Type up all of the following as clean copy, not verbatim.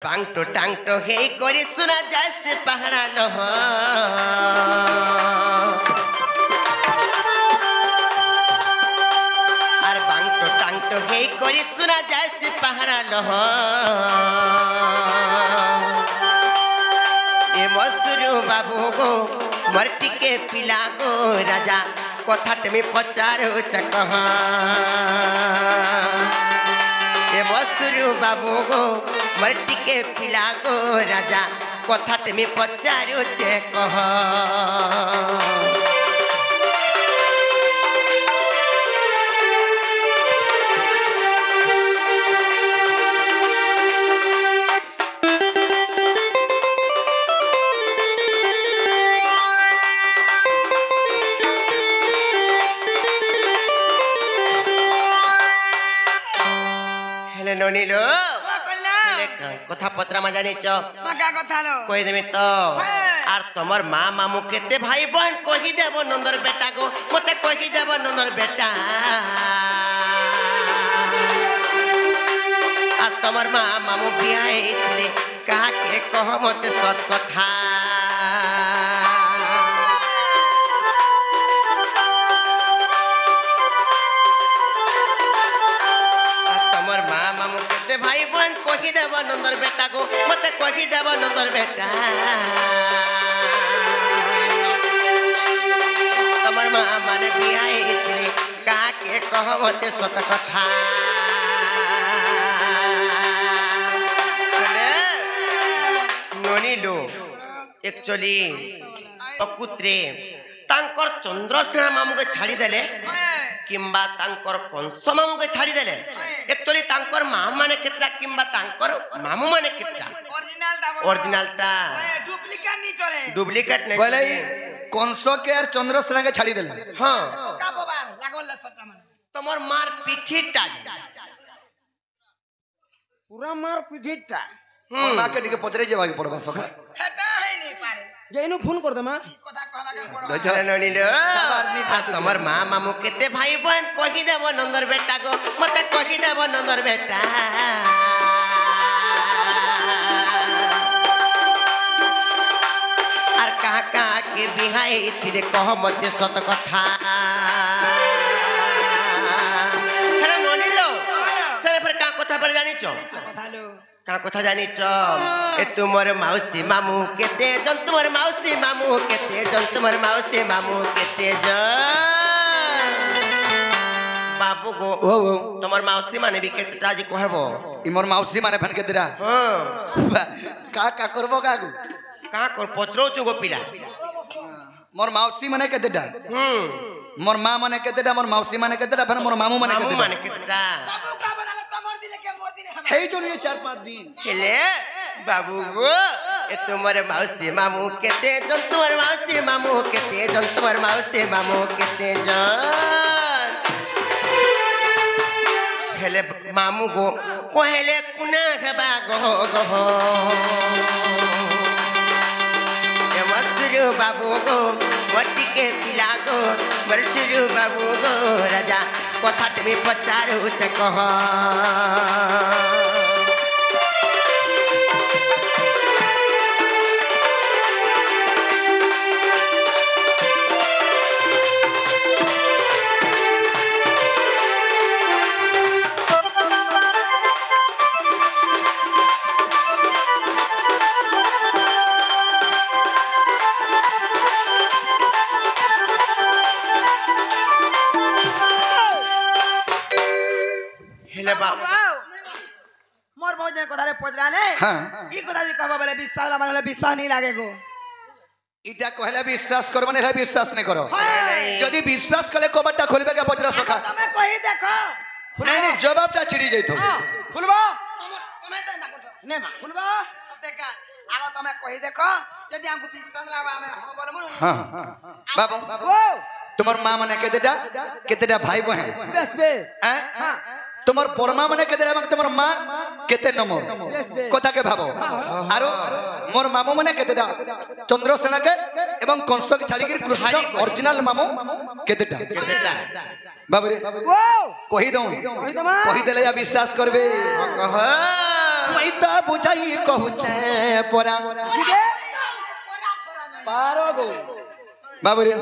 टांगटो टांगटो हे कोरी सुना जैसे पहरा लह और बांगटो टांगटो हे कोरी सुना जैसे पहरा लह ए मसुरु बाबू गो मरटी के पिला गो राजा कथा तुम पचारो चकह ए मसुरु बाबू गो मरटी के पिला गो राजा कथा तुम पचारो चकह नीलो कथा पत्रा में जानी कही देमी तो आर तुमर माँ मामू केते भाई बहन कही देव नंदर बेटा को मते कही देव नंदर बेटा आर तुमर माँ मामू बिया कहा के कह मते सत कथा भाई बहन कही देव नंदर बेटा को मत कही देव नंदर बेटा तमर माँ माने बिया कहा के कह मते सत कथा ननीलो एक्चुअली अकुत्रे तांकर चंद्रसेना मामू के छाड़ी देले किंबा तांकर कंस मामू के छाड़ी देले एक्चुअली तांकर माँ माने कितना किंबा तांकर मामू माने कितना ओरिजिनल टा डुप्लीकेट नहीं बोले कंस के और चंद्रसेना के छाड़ी देले हां तमर मार पिठीटा पूरा मार पिठीटा मां के टिके पचरे जेबा के पड़बा सखा हेटा है नहीं पारे जेनु फोन कर दे मां कथा कहबा के पड़बा नीलो तमर माँ मामू केते भाई बहन कही देव नंदर बेटा को मते कही देव नंदर बेटा आर कहा कहा के बिहाई थिले कह मते सत कथा हेलो ननीलो सेरे पर का कथा पर जानी छ कथा लो का कथा जानी छ ए तुमर मौसी मामू केते जन तुमर मौसी मामू केते जन तुमर मौसी मामू केते जन बाबू गो ओ तुमर मौसी माने भी केतेटा जी कहबो इमर मौसी माने फन केतेरा हां का करबो कागु का कर पचरो चुगो पिला मोर मौसी माने केतेटा मोर मां माने केतेटा मोर मौसी माने केतेटा फन मोर मामू माने केतेटा बाबू का बनाला तमर दिन के मोर दिन हे जोनी 4-5 दिन हेले बाबू गो ए तुमर मौसी मामू केते जन तुमर मौसी मामू केते जन तुमर मौसी मामू केते जन हेले मामू गो कोहेले कुना खबा गो गो ए मसुरु बाबू गो मट्टी के पिला गो मसुरु बाबू गो राजा कथा तुम पचारो से कह मोर बहुत जन कथा रे पजराले हां ई कथा जी कहबा बले विश्वास ला माने विश्वास नहीं लागे गो इटा कहले विश्वास करबो नै विश्वास नै करो यदि विश्वास कले कबटा खोलबे के पजरा सखा तमे कहि देखो नहीं जवाबटा छिड़ी जाइतो खुलबो तमे त ना कर ने मा खुलबो सतेका आगो तमे कहि देखो यदि हमको विश्वास लाबा हमें हो बोलमु हां बाबू तुम्हार मां माने केतेटा भाई बहन बेस बेस हां तुम्हार परमा माने केतेटा तुम्हार मां केते नंबर कथा के भाबो आरो मोर मामू माने केतेटा चंद्रसेना के एवं कंस के छाड़ी कृष्ण ओरिजिनल मामू केतेटा बाबू रे कही दो कही देले या विश्वास करबे कह मई तो बुझाई कहूचे परा पारो गो बाबू रे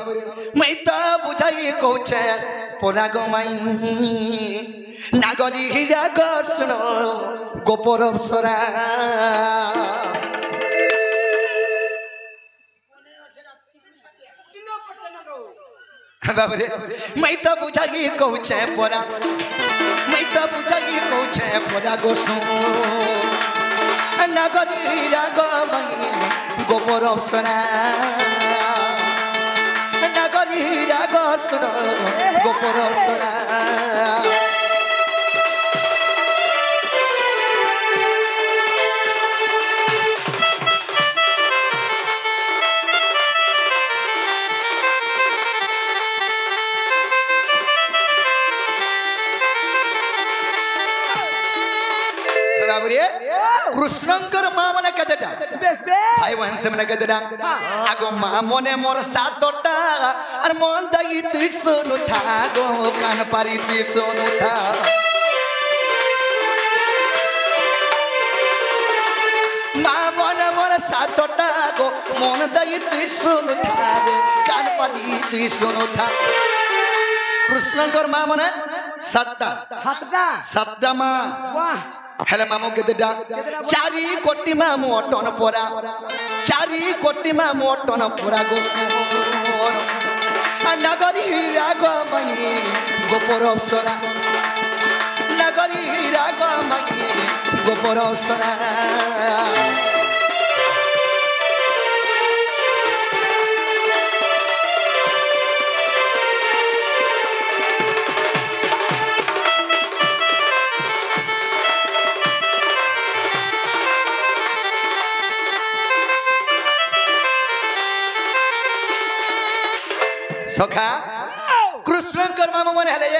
मई तो बुझाई कहूचे परा गो माई नागरी हिरा गसनो गोपर अप्सरा बाबू रे मैं तो बुझाई कहूचे परा मैं तो बुझाई कहूचे परा गोसु नागरी राग माई गोपर अप्सरा नागरी राग सुन गोपर अप्सरा कृष्णकर माँ मने कदेटा भाई बहन से मने कदेटा आगो माँ मने मोर सातोटा और मन दई तुई सोनु था गो कान पारी तुई सोनु था माँ मने मोर सातोटा गो मन दई तुई सोनु था गो कान पारी तुई सोनु था कृष्णकर माँ मने सातटा माँ हेले मामू के देडा 4 कोटी मामू अटन पोरा 4 कोटी मामू अटन पोरा गोसोर नगरी राग मई गोपर अप्सरा नगरी राग मई गोपर अप्सरा सखा कृष्णकर मामा मन हेले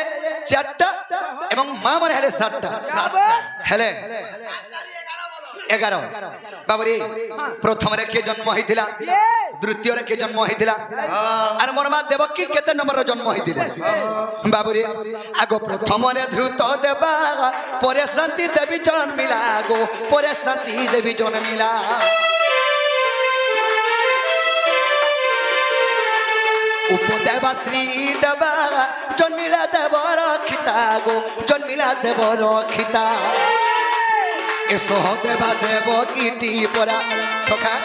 4टा एवं माँ मन हेले 7टा हेले 11 बाबरी प्रथम रे के जन्म होइतिला द्वितीय रे के जन्म होइतिला आर मोर मां देवकी केते नंबर जन्म होइतिले बाबरी आगो प्रथम रे ध्रुत देवा परे शांति देवी जन्मिला गो परे शांति देवी जन्मिला उपदेवा श्री देवा जन्मिला देव रखिता गो जन्मिला देव रखिता ए सहदेवा देव कीटी परा सखा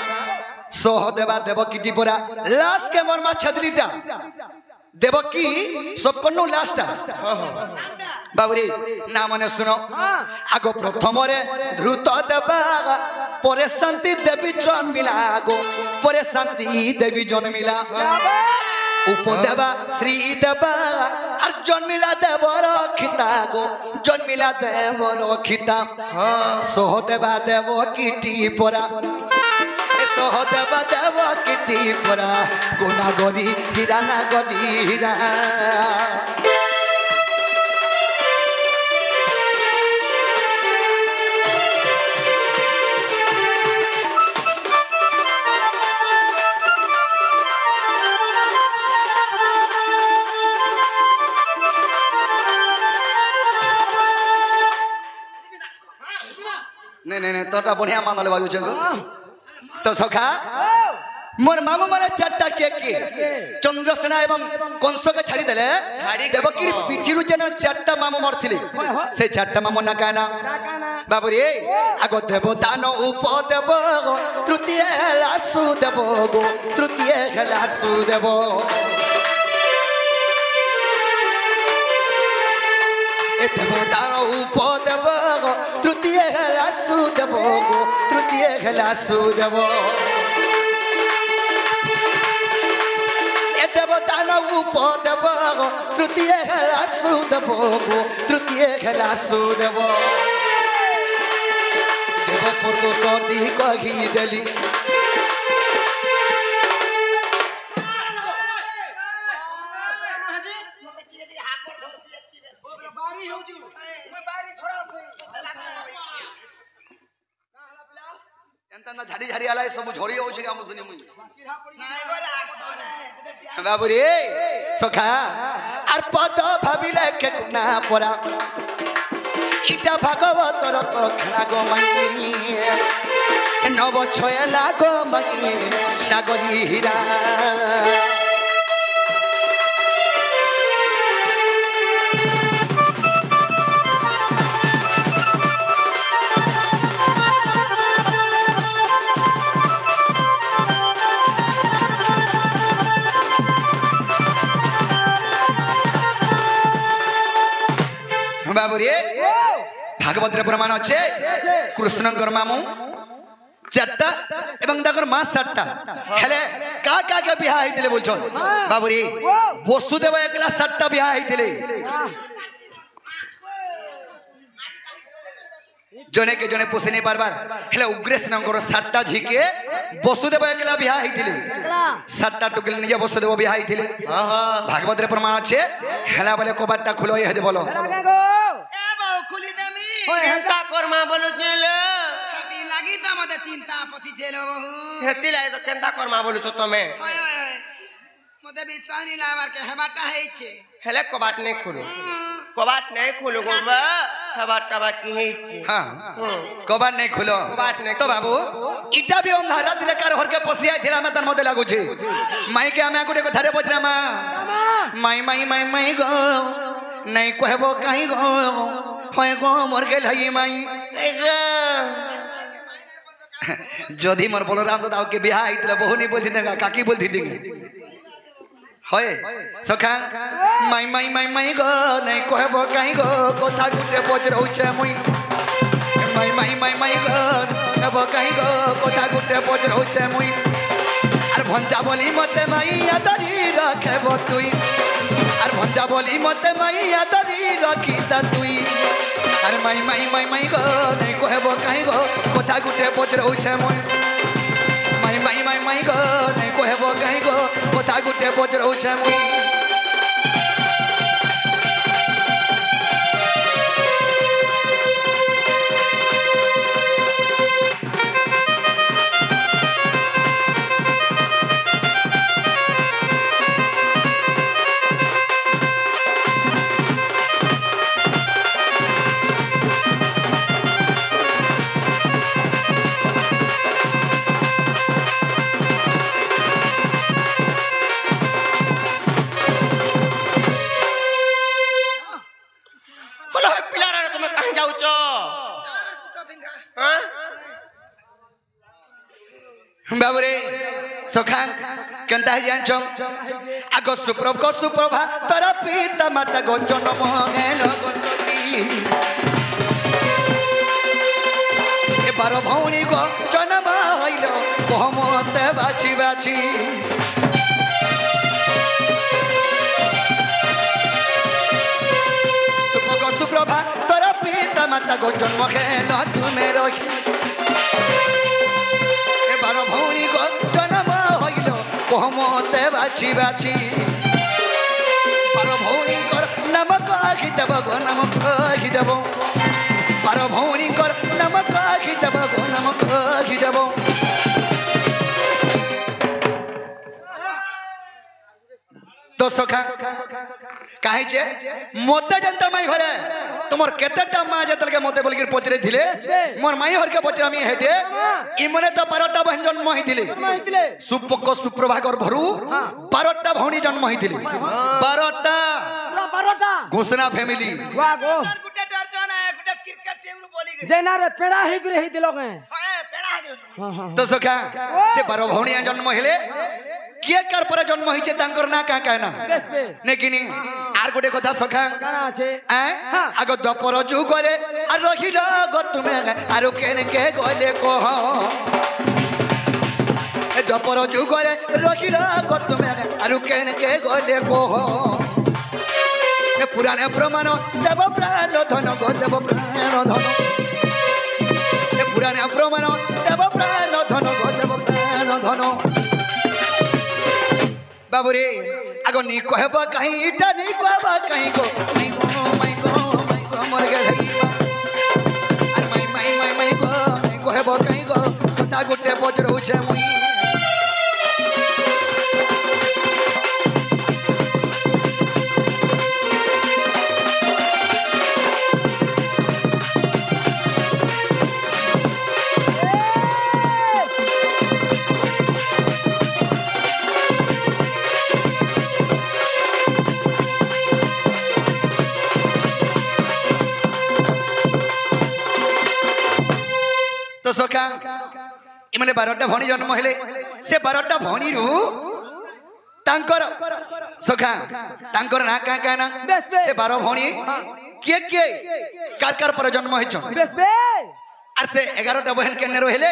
सहदेवा देव कीटी परा लास्ट के मोर मा छदलीटा देवकी सब कन्नु लास्टा बाबरी ना मने सुनो आगो प्रथम रे ध्रुत देवा परे शांति देवी जन्मिला गो परे शांति देवी जन्मिला उपदेवा श्री देवा और जन्मिला देव रखिता गो जन्मिला देव रखिता सहदेवा देव कीटी परा सहदेवा देव कीटी परा गोना गरी हीरा ना गरी हीरा नहीं तोटा बढ़िया मानल बाबू जगो तो सखा मोर मामू माने 4टा के चंद्रसेना एवं कंस के छाड़ी देले देवकी पिठिरु जन 4टा मामू मरथिले से 4टा मामू ना काना बाबू रे आगो देव दान उपदेव तृतीय हेला सुदेव गो तृतीय हेला सुदेव ए देव दान उपदेव तृतीय हेला सुदेव गो तृतीय हेला सुदेव ए देव दान उपदेव तृतीय हेला सुदेव गो तृतीय हेला सुदेव देव पूर्व सटी कही देली एंता ना झाड़ी झाड़ी आला सब झोरी हो छै हम दुनी मुई ନାଇଁ ଗୋଟେ ଆକ୍ସନ बाबू रे सखा आर पद भाबिले के गुना परा इटा भागवतर तो खेला गो मई नव छयला गो मई नागरी हीरा बाबू रे भागवत रे प्रमाण अच्छे कृष्णकर मामू चारटा एवं ताकर मां सातटा हेले का के बियाह होइतिले बोलछन बाबू रे वसुदेव एकला सातटा बियाह होइतिले जने के जने पोसे नहीं बार हेले उग्रेश नंगर सातटा झिके वसुदेव एकला बियाह होइतिले सातटा टुकल निजे वसुदेव बियाह होइतिले भागवत रे प्रमाण अच्छे हेला बोले कोबाटा खुलो ये दे बोलो এ বাউ খুলি দেমি केनता करमा बोलु चले ती লাগি তো মতে চিন্তা পছি ছিল বহু हेती लाई तो केनता करमा बोलु छ तमे ওই ওই ওই মতে বিশ্বাস নি লাবার কে হেবাটা হেইছে हेले कबाट नहीं खुलु कबाट नहीं खुलु गोबा कबाटा बाकी हेची हां कबाट नहीं खुलो कबाट नहीं तो बाबू इटा भी अंधारा दिरे कार हर के पसिया थिला में तन मते लागु छे माई के हमें गुटे को थारे बजरा मा माई माई माई माई गो नहीं कहबो काई गो होय गो मर गेल हई माई जदी मोर बलराम दादा के बियाह आइतले बहु नहीं बोलती देगा काकी बोलती देगी होय सखा माई माई माई माई गो नहीं कहबो काई गो कोथा गुटे बज रहउ छे मुई माई माई माई माई गो कहबो काई गो कोथा गुटे बज रहउ छे मुई आर भंजा बोली मते माई आदरी रखेबो तुई आर भंजा बोली मते माई आदरी रखी ता तुई आर माई माई माई माई गो नहीं कहबो काई गो कोथा गुटे बज रहउ छे मुई माई माई माई माई गो नहीं कहबो काई गो कोथा गुटे बज रहउ छे मुई बोलो हे पिलारा रे तुम कहां जाउ छ हां बाबू रे सखा केनता जान छ आगो सुप्रभा तोरा पिता माता गो जन्म हेलो गोसती ए बारो भौनी गो जन्म हइलो कहमते बाची बाची सुप्रभा तोरा पिता माता गो जन्म हेलो तुमे रही ए बारो भौनी गो जन्म हइलो कहमते बाची बाची बारो भौनी कर नाम काखी देब गो नाम काखी देब बारो भौनी कर नाम काखी देब गो नाम काखी देब तो सखा काहे जे मोते जनता माई घरे तुमर केतेटा मा जतल के मोते बोलगिर पचरे थिले मोर माई हर के पचरा मी हे दे इमने तो 12टा बहन जन्म हिथिले सुपक सुप्रभाकर भरू 12टा भौणी जन्म हिथिले 12टा घोषणा फैमिली वाह गो गुटे डरजन है गुटे क्रिकेट टीम नु बोली गई जैना रे पेड़ा ही गिरे ही दिलो के पेड़ा है तो सखा से 12 भौणी जन्म हेले के कर पर जन्म हिचे तांकर ना का कहना नेकिनी आर गोटे कथा सखा गाना আছে आगो दपर जुगरे आ रहिल गो तुमे आरो केने के गले कह ए दपर जुगरे रहिल गो तुमे आरो केने के गले कह ए पुराणे प्रमाण देव प्राण धन गो देव प्राण धन ए पुराणे प्रमाण देव प्राण धन गो देव प्राण धन बाबू रे आगो नी कहब कहीं इटा नी कहब कहीं गो माई गो माई गो माई गो मर गेल अरे माई माई माई माई गो नी कहब कहीं गो କଥା ଗୋଟେ ପଚରଉଛେ ମୁଇଁ सखा इमने 12टा भणी जन्म हेले से 12टा भणी रु तांकर सखा तांकर ना का का ना से 12 भणी के कार पर जन्म हेछ आर से 11टा बहन केने रहले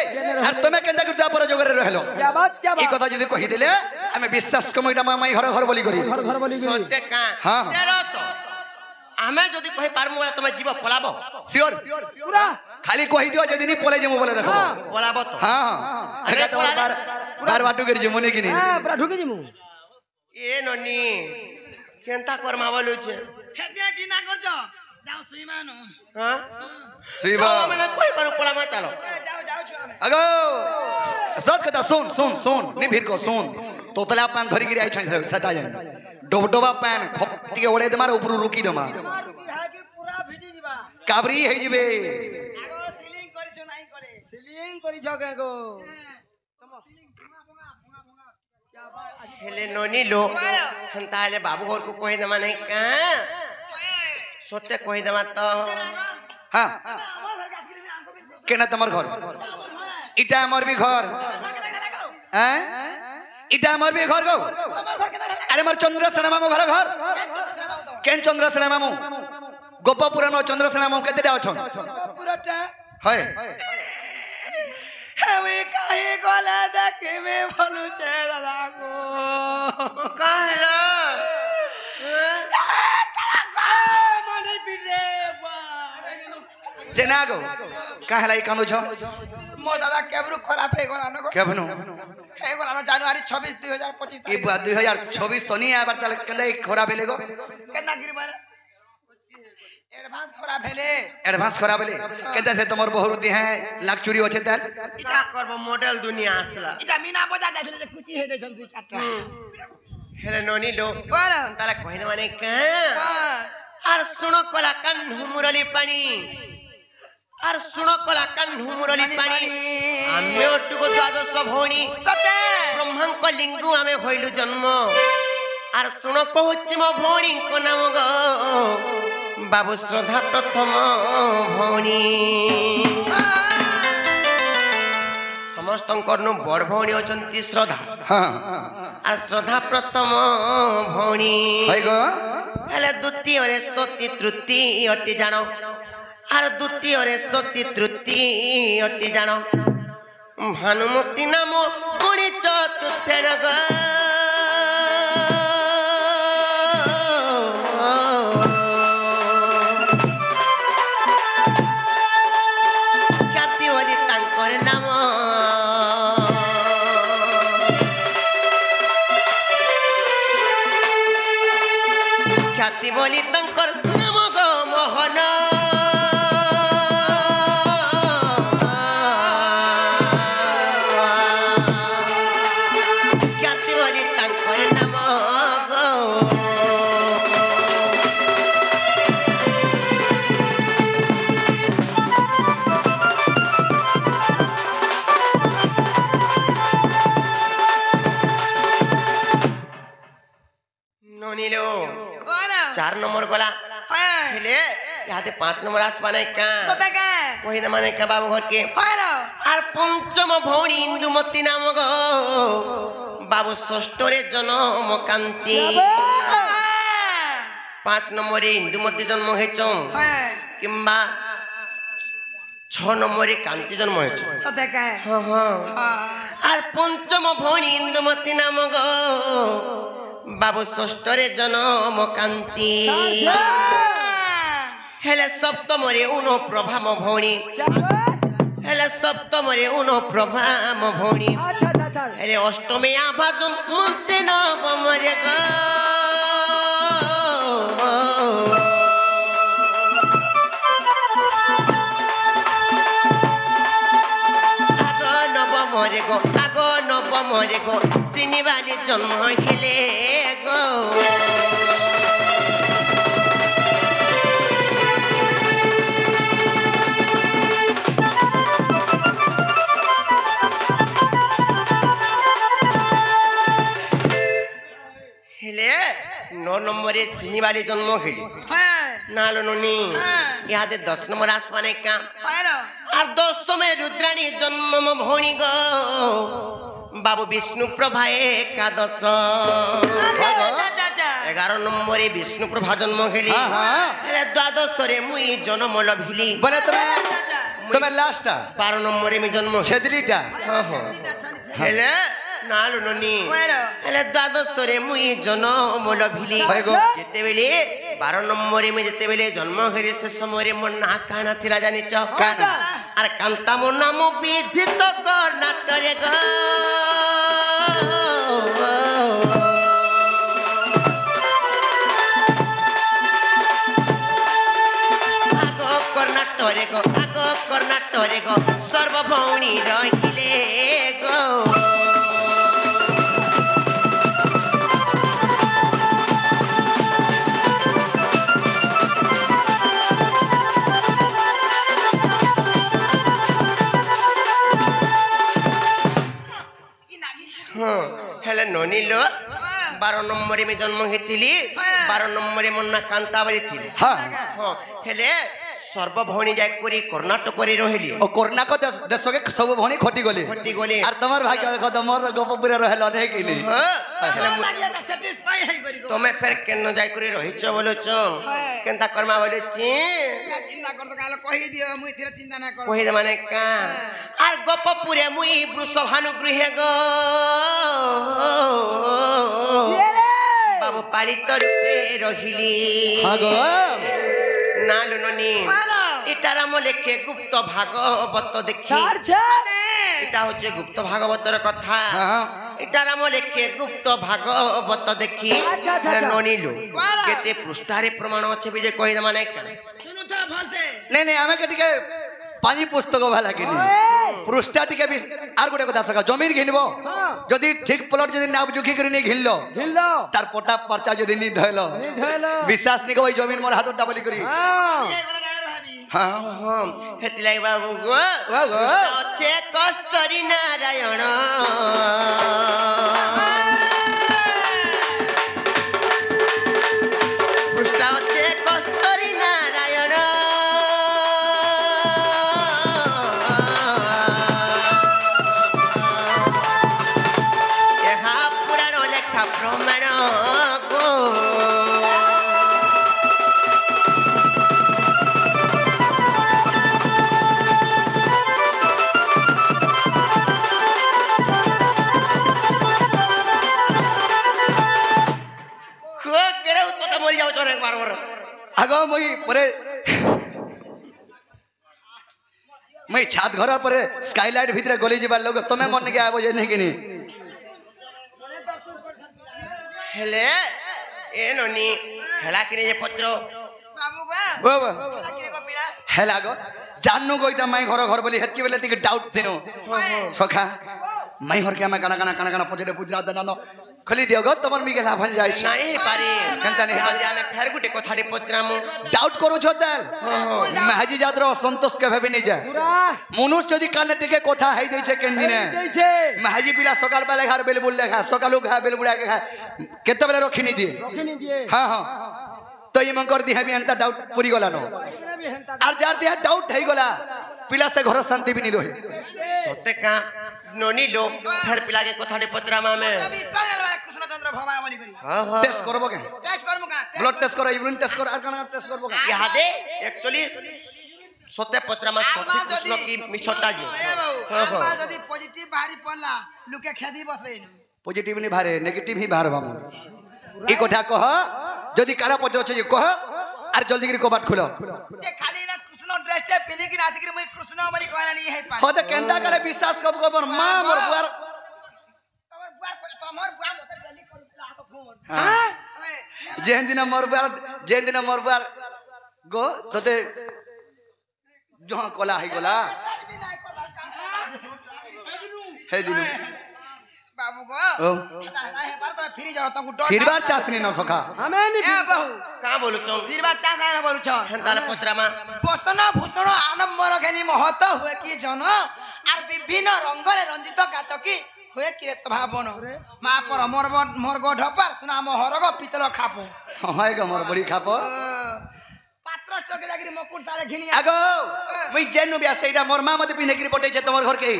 आर तमे केंदा गुटा पर जगरे रहलो क्या बात ई कथा जदी कहि देले हमें विश्वास कमइटा माई घर घर बोली करी घर बोली सत्य का हां तेरो तो हमें जदी कहि पारमु तमे जीव पलाबो श्योर पूरा खाली कहि दियो जदी नि पले जेमु बोले देखो पलाबो तो हां अरे तो बार बाटू कर जेमु ने कि नहीं हां पूरा ढुके जिमु ए ननी केंता कर्मा बोलु छे हेते चिना करजो जाऊ सुइमानो हां शिवा मैंने कहि पारु पलामा चलो जाऊ जाऊ छु हमें अगो सत कथा सुन सुन सुन नि भीर को सुन तो तले पान धरि गिरी आइ छै सटा जाय डोबडोबा पान खपटी ओडे दे मार ऊपर रुकी दमा रुकी है कि पूरा भिजी जिबा काबरी हे जिबे आगो सिलिंग करि छु नाही करे सिलिंग करी छके गो हेले ननी लो हंता हेले बाबू घर को कहि दमा नहीं का सत्य कहि दमा तो हां केना तमर घर इटा हमर भी घर हैं इटा हमर भी घर गो अरे मोर चंद्र सेना मामू घर घर केन चंद्र सेना मामू गोपपुर न चंद्र सेना मामू केतेटा अछन पूराटा है हवे काहे गला देखे में भनु छे दादा को कहला माने बिरे बा जेना गो काहला ई कांदो छ मोर दादा केबरु खराब हे गला न केबनु हे गला न जनवरी 26 2025 ई 2026 तो नहीं आबर तले केंदा खराब भेले गो केतना गिरबल एडवांस खराब भेले एडवांस खराब भेले केंदा से तमर बहुरुति है लाख चोरी होचे ताल इटा करबो मॉडल दुनिया आसला इटा मीना बजा जाइले जे कुची हे दैछन दुई चारटा हेले ननी लो बोल हंताला कहि दमा नहीं का आर सुनो कला कान हुमुरली पानी आर सुनो कला कान हुमुरली पानी आमे ओटुको द्वादश भौणी सत्य ब्रह्मांक लिंगु आमे होइलु जन्म आर सुनो कहूची मो भौणी को नाम गो बाबू श्रद्धा प्रथम भौणी समस्तंकर नु बड़ भौणी अछंती श्रद्धा हां आर श्रद्धा प्रथम भौणी है गो हेले द्वितीय रे सती तृतीय अति जानो आर द्वितीय रे सती तृतीय अति जानो भानुमती नाम गुणी चतुर्थ ग ख्याति बोली तांकर नाम ख्याति बोली तांकर नाम गो मोहन ख्याति बोली तांकर नाम गो ननीलो बोल 4 नंबर गला हां हेले याते 5 नंबर आस पाने का सत्य का वही न माने का बाबू घर के हेलो आर पंचम भौणी इंदुमती नाम गो बाबू षष्ठ रे जन्म कांति 5 नंबर इंदुमती जन्म हेचो हां किंबा 6 नंबर कांति जन्म हेचो सत्य का हां हां हां आर पंचम भौणी इंदुमती नाम गो बाबू षष्ठ रे जन्म कांति हेले सप्तम रे उनो प्रभाम भौणी हेले सप्तम रे उनो प्रभाम भौणी अच्छा अच्छा अच्छा हेले अष्टमी आभाजन मुक्ति नवम रे ग आग नवम নবমরে গো আগো নবমরে গো সিনিবালি জন্ম হেলে গো হেলে 9 নম্বরে সিনিবালি জন্ম হেলি নালো ননি ইহাদে 10 নম্বর আসমানে কাম আর 10 মে রুদ্রাণী জন্ম ভৌণী গো বাবু বিষ্ণু প্রভা একাদশ 11 নম্বরে বিষ্ণু প্রভা জন্ম হেলি হেলে 12 রে মুই জন্ম লভিলি বলে তুমি লাস্টটা 12 নম্বরে মি জন্ম ছেদলিটা হেলে নালো ননি হেলে 12 রে মুই জন্ম লভিলি যেতেবেলে 12 নম্বরে মে যেতেবেলে জন্ম হেলি সে সময়ে মোর না কানা থিলা জানিছ কানা আর কান্তা মোর নাম বিধিত কর্ণাটরে গো আগো কর্ণাটরে গো সর্বভৌণী রহিলে গো হেলে ননিল 12 নম্বরে মে জন্ম হেতিলি 12 নম্বরে মন্না কান্তাবাড়ি থিলি হেলে সর্বভৌণী যাই করি কর্ণাটকরে রহিলি ও কর্ণাটক দেশকে সব ভনি খটি গলি আর তোমার ভাগ্য দেখো তোমার গোপপুরে রহেল নে কি নি তুমি ফের কেন যাই করে রহিছ বলছ কেনতা কর্মা বলেছি চিন্তা করছো কাল কহি দিও মুই থিরে চিন্তা না কর কহি দে মানে কা আর গোপপুরে মুই বৃষভানু গৃহে গো বাবু পালিত রূপে রহিলি আগো না লুননি এটার আমলেকে গুপ্ত ভাগবত দেখি এটা হচ্ছে গুপ্ত ভাগবতর কথা এটার আমলেকে গুপ্ত ভাগবত দেখি ননিলু কেতে পৃষ্ঠারে প্রমাণ আছে বিজে কই মানে শুনু তো ভলসে নেই নেই আমাকে টিকে পাঁচি পুস্তক ভাল লাগেনি পৃষ্ঠা টিকে আর গোটে কথা সকা জমিন ঘিনব যদি ঠিক প্লট যদি নাম জুখি করে নিয়ে ঘিনল তার পটা পর্চা যদি নি ধইল বিশ্বাস নি ওই জমিন মোর হাতটা বলি করি হ্যাঁ হ্যাঁ হেতিলাই বাবু গো হচ্ছে কস্তরি নারায়ণ পৃষ্ঠা হচ্ছে কস্তরি নারায়ণ এহা পুরাণ লেখা প্রমাণ গো আগ মুই পরে মুই ছাদ ঘর পরে স্কাইলাইট ভিতরে গলি যাবার লোক তুমি মন কে আইব যে নাকি নি হেলে এ ননি হেলা কিনে যে পত্র বাবু গা বাবা কিরে কপিরা হেলা গো জানু গইটা মাই ঘর ঘর বলি হেতকি বেলে টিকে ডাউট দিনো সখা মাই ঘর কে আমা কানা কানা কানা কানা পজরে পুজরা দানো খলি দিও গো তোমার মিগে লাভান যাইছ নাই পারে কেনতা নি আজ আমি ফের গুটে কথাটি পত্রামু ডাউট করো ছতেল মাহাজি যাত্রা অসন্তোষ কে ভাবি নি যা মনুষ যদি কানে টিকে কথা হাই দেইছে কেন দিনে মাহাজি পিলা সকাল বেলা ঘর বেল বল লেখা সকালু খা বেল বুড়া খা কেতে বেলা রখিনি দিয়ে হ্যাঁ হ্যাঁ তো ইমঙ্কর দি হেবি এন্তা ডাউট পুরি গলা নো আর যার দিয়া ডাউট হই গলা পিলা সে ঘর শান্তি বি নি রহে সতে কা ননি লো ফের পিলাকে কথাটি পত্রাম আমি কৃষ্ণচন্দ্র ভগবান বলি করি হ্যাঁ হ্যাঁ টেস্ট করবো কে টেস্ট করমু কা ব্লাড টেস্ট করো ইউরিন টেস্ট করো আর কানা টেস্ট করবো কে ইহাদে একচুয়ালি সতে পত্রামা সত্যি কৃষ্ণ কি মিছটা যে হ্যাঁ আমা হ্যাঁ যদি পজিটিভ বাহারি পড়লা লুকে খেদি বসবে পজিটিভ নি ভারে নেগেটিভ হি বাহার ভামু এই কথা কহ যদি কারা পচরছে যে কহ আর জলদি করে কবাট খুলো যে খালি না কৃষ্ণ ড্রেসটা পিনি কি আসি কি মই কৃষ্ণ বলি কহনা নি হেই পাই হতে কেনটা করে বিশ্বাস কব কবর মা মোর বুয়ার তোমার বুয়া মতে ডেলি করছিলা আতো ফোন হ্যাঁ যেন দিন মোর বুয়ার গো তোতে জহ কলা হই গলা हे दिनु बाबू को ओ हटा है पर तो फिर जाओ तुमको डर फिर बार चासनी न सखा हमें नहीं ए बहू का बोलु छौ फिर बार चास आए ना बोलू छ हेंताले पत्रमा बसन भूषण आडम्बर घेनी महत्व हुए कि जन और विभिन्न रंगरे रंजित काचकी हुए कि स्वभावन मा पर मोर गो ढपार सुना मोहरग पितल खापो हाय ग मोर बड़ी खाप पात्र स्टक जागिरी मकुर साले घिनी आगो मुई जेनु बिया सेटा मोर मा मते पिने गिरी पटै छ तमर घर के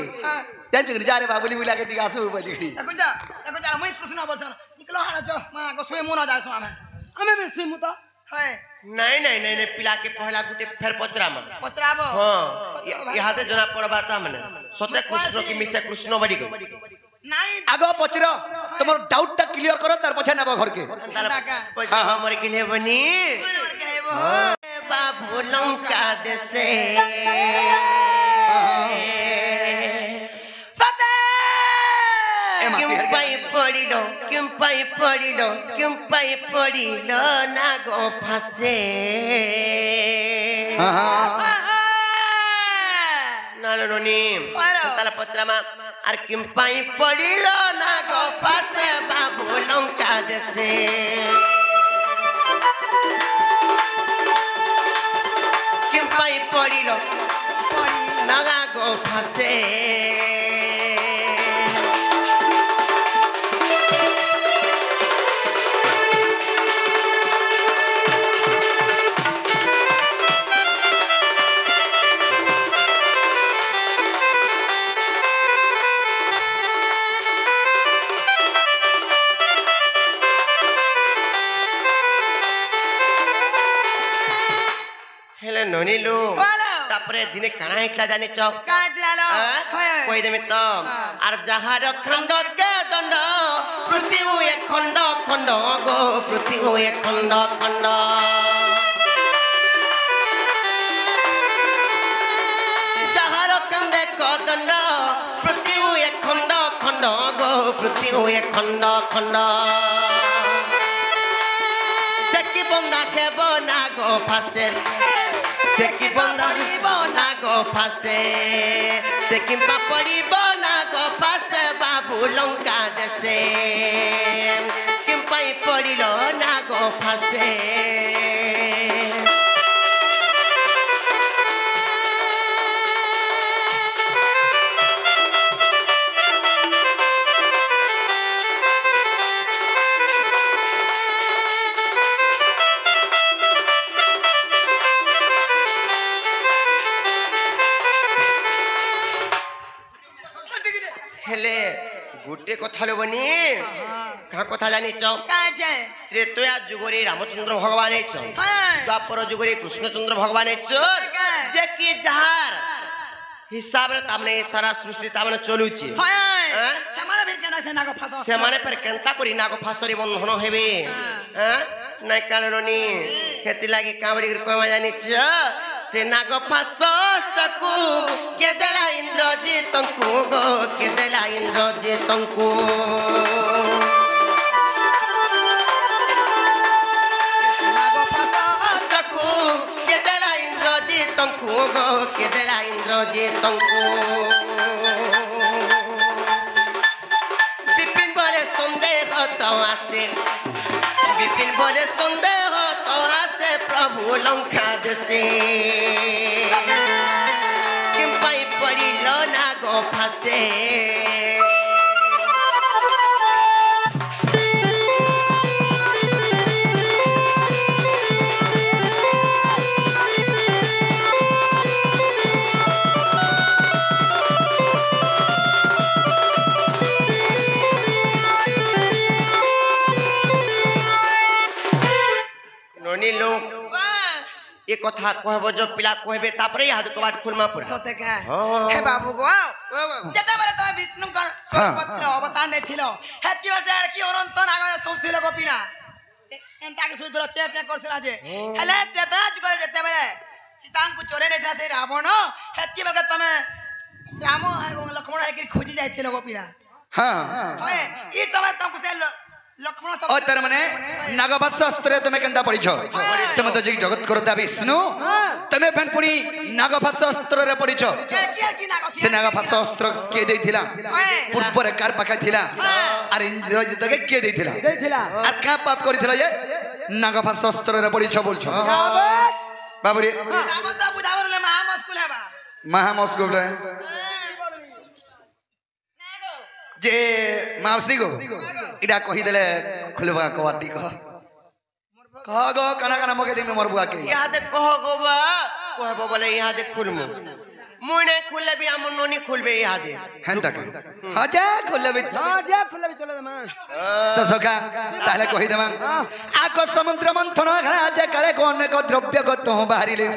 जान्छ कि जारे बाबुली बुला के टिका आसु बोली देखो जा मुई कृष्ण बोलसन निकलो हाड़ा छ मा को सोए मुना जासु आमे हमें भी सुई मुता है नहीं पिला के पहला गुटे फेर पत्रमा पचराबो हां इहाते जना पड़बा ता माने सत्य कृष्ण की मिछा कृष्ण बड़ी गई नहीं आगो पचर तमर डाउट टा क्लियर करो तार पछा नेबो घर के हां हां मर के लिए बनी बाबू लंका देसे सते क्यों पाई पड़िलो नागो फासे नालो नोनी ताला पत्रमा आर क्यों पाई पड़िलो नागो फासे बाबू लंका देसे क्यों पाई पड़िलो नागो फासे ननिलु तापरे दिने काना हिटला जानि छ काय दिलालो कोइ देमे त आर जहार खंड के दंड पृथ्वी एक खंड खंड गो पृथ्वी एक खंड खंड जहार खंड के दंड पृथ्वी एक खंड खंड गो पृथ्वी एक खंड खंड सेकी बंदा खेबो ना गो फासे सेकी बंदा ना गो फासे सेकी पापड़ी बना गो फासे बाबू लंका देसे किम पाई पड़िलो ना गो फासे हेले गुटे कथा बनी का कथा जानी छ त्रेतया जुगरे रामचंद्र भगवान छ द्वापर जुगरे कृष्णचंद्र भगवान छ जे कि जहार हिसाब रे तामने सारा सृष्टि तामने चलुची सेमाने पर केंता करी नागो फासरी बंधन हेबे नाय काननी हेति लागि कावड़ी कहवा जानी छ से नागो फासस्तकु के देला इंद्रजितंकु गो के देला इंद्रजितंकु नागो फासस्तकु के देला इंद्रजितंकु गो के देला इंद्रजितंकु विपिन बोले संदेह तो आसे विपिन बोले संदेह तो आसे प्रभु लंका देसे किम पाई पड़िलो ना गो फासे ननिलो ये कथा कहबो जो पिला कहबे तापरे हाथ कबाट खुलमा पर सते का हे बाबू गो जते बारे तमे विष्णु कर सोपत्र अवतार नै थिलो हेति बसे की अनंत नागरे सोथिलो गोपिना एंता के सुदर चे चे करथिला जे हेले त्रेता जुगरे जते बारे सीतांग को चोरे नै था से रावण हेति बगे तमे राम एवं लक्ष्मण है कि खोजी जाइथिलो गोपिना हां होए ई समय तुमको से লক্ষ্মণ ও তার মানে নাগভাষ অস্ত্রে তুমি কেনতা পড়িছ তুমি তো যে জগৎ করতা বিষ্ণু তুমি ফেন পুনি নাগভাষ অস্ত্রে পড়িছ সে নাগভাষ অস্ত্র কে দেইছিলা পূর্বরে কার পাখা ছিলা আর ইন্দ্রজিতকে কে দেইছিলা আর কা পাপ করিছিলা যে নাগভাষ অস্ত্রে পড়িছ বলছ বাবুরে মহামস্কুল যে মাউসী গো এটা কহিদেলে খুলবা কবাডি কহ কহ গো কানা কানা মকে দিমি মোর বুয়াকে ইহাদে কহ গো বা কহব বলে ইহাদে খুলমু মুই নাই খুললে বি আমন ননি খুলবে ইহাদে হ্যাঁ তাকে হাজা খুলবি যা ফুলবি চলে দে মা তো সখা তাহলে কহি দেবা আক সমুদ্র মন্থন রাজা কালে অনেক দ্রব্য গত বাহারিলে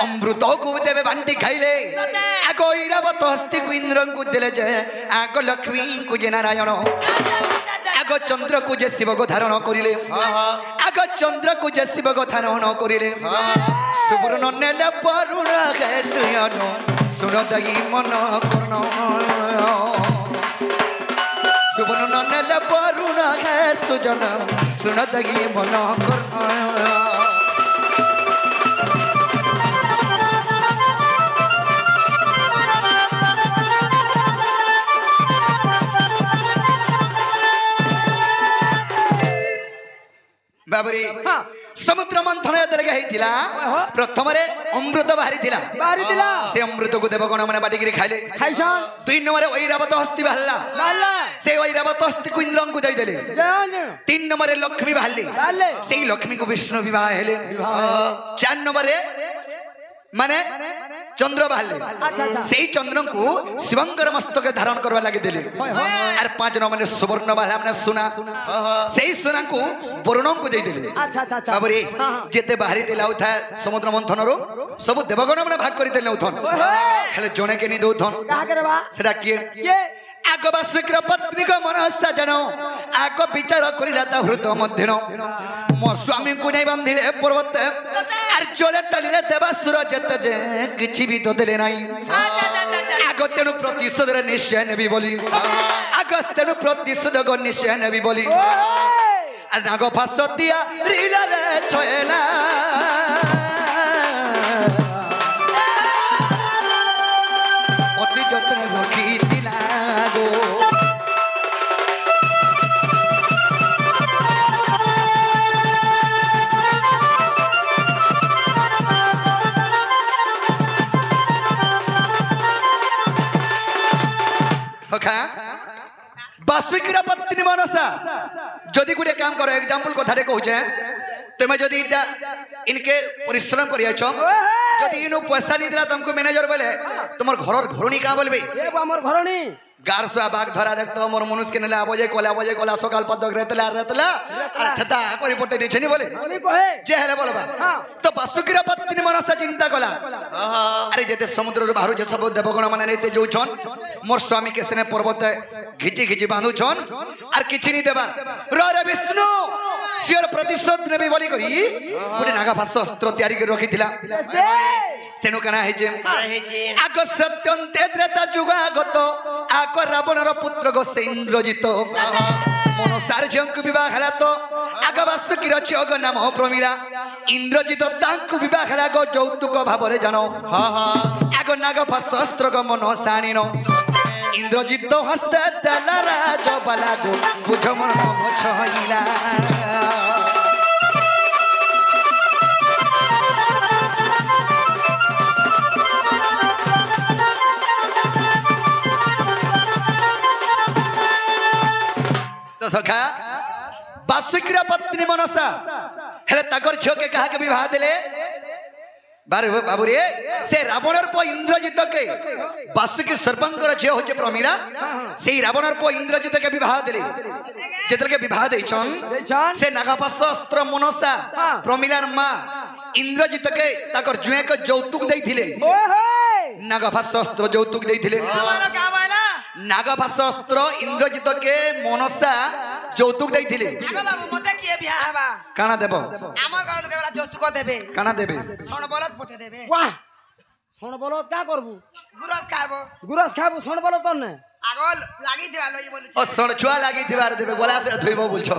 অমৃত কু দেবে বান্টি খাইলে আগ ঐরাবত হস্তি ইন্দ্রଙ୍କୁ দেলে যে আগ লক্ষ্মী কু যে নারায়ণ আগ চন্দ্র কু যে শিবক ধারণ করিলে আগ চন্দ্র কু যে শিবক ধারণ করিলে সুবর্ণ নেলে বরুণ হে সুয়ন শুন দই মন করণ সুবর্ণ নেলে বরুণ হে সুজন শুন দই মন করণ বাবরি সমুদ্র মন্থন যেতবে হয়েছিল প্রথমে অমৃত বাহারি সে অমৃত কু দেবগণ মানে বাটিকি খাইলে 2 নম্বরে ঐরাবত হস্তি বাহারা সে ঐরাবত হস্তি কু ইন্দ্রଙ୍କୁ ଦେଇଦେଲେ 3 নম্বরে লক্ষ্মী বাহারি সেই লক্ষ্মী কু বিষ্ণু বিবাহ হেলে 4 নম্বরে মানে চন্দ্র বাহারে সেই চন্দ্রଙ୍କୁ শিবঙ্কর মস্তকে ধারণ করবা লাগি দেলে আর 5 নম্বরে সুবর্ণ বাহারা মানে সোনা সেই সোনাଙ୍କୁ বরুণଙ୍କୁ ଦେଇଦେଲେ বাবরে যেতে বাহারি দেলা উঠা সমুদ্র মন্থনর সব দেবগণ মানে ভাগ করে দেলে উঠন হেলে জনে কে নি দউথন সেটা কি আগ বাসুকর পত্নী কো মন সাজন আগ বিচার করিলা তা হৃত মধ্যন মো স্বামী কু নাই বান্ধিলে পর্বত আর জলে টালিলে দেবাসুর যেতে যে কিছু বি তো দেলে নাই আগ তেণু প্রতিশোধের নিশ্চয় নেবি বলি আগ তেণু প্রতিশোধ নিশ্চয় নেবি বলি আর নাগ ফাঁস দিয়া রিলা রে ছয়লা অতি যত্নে রখিলা গো সখা বাসুকির পত্নী মনসা যদি গোটে কাম কর এক্সাম্পল কথাটা কହୁছে তুমি যদি ইনকে পরিশ্রম করিয়াছ যদি ইনু পয়সা নি দিলা তুমको ম্যানেজার বলে তোমার ঘরর ঘরণী কা বলবে এ আমার ঘরণী গার সোয়া বাঘ ধরা দেখতো মোর মনুষ কে নেলা বজে কলা সকাল পদক রেতলা আর থতা করে পটে দিছনি বলে যে হেলে বলবা তো বাসুকির পত্নী মনসা চিন্তা কলা আরে যেতে সমুদ্রর বাহারু যে সব দেবগণ মানে নেতে যাউছন মোর স্বামী কে সেনে পর্বতে ঘিচি বাঁধুছন আর কিছু নি দেবার রে বিষ্ণু সিওর প্রতিশোধ নেবি বলি করি গোটে নাগাভাষ অস্ত্র তৈরি করে রখিলা তেণু কানা হয়েছে আগ সত্যন্তে ত্রেতা যুগাগত আগ রাবণর পুত্র গো সে ইন্দ্রজিত মনসার ঝিଅଙ୍କୁ বিবাহ ହେଲା ତ ଆଗ ବାସୁକୀର ଝିଅଙ୍କ ନାମ ପ୍ରମିଳା ଇନ୍ଦ୍ରଜିତ ତାଙ୍କୁ ବିବାହ ହେଲା ଗୋ ଯୌତୁକ ଭାବରେ ଜାଣ ଆଗ ନାଗଭାଷ ଅସ୍ତ୍ରକ ମନ ସାଣିନ ଇନ୍ଦ୍ରଜିତ ହସ୍ତେ ଦେଲା ରାଜବାଲା ଗୋ ବୁଝ ମନ ଛଇଲା सखा बासुकीर पत्नी मनसा हेले ताकर झियो के कहा के विवाह देले बारे बाबू रे से रावणर पो इंद्रजित के बासुकी सर्पंकर झियो होचे प्रमिला से रावणर पो इंद्रजित के विवाह देले जेतर के विवाह देछन से नागाभाष अस्त्र मनसा प्रमिलार मां इंद्रजित के ताकर जुए के यौतुक देथिले नागाभाष अस्त्र यौतुक देथिले नागाभाष अस्त्र इंद्रजित के मनसा যৌতুক দেইथिले আগো বাবু মতে কি বিয়া হবা কানা দেব আমার ঘর কেবলা যৌতুক দেবে কানা দেবে সোন বলদ পটে দেবে বাহ সোন বলদ কা করবু গুরস খাবো গুরস খাবু সোন বলদ তনে আগল লাগি দিবা লই বলু ও সণ ছুয়া লাগি থিবার দেবে গলা ফের ধুইব বলছ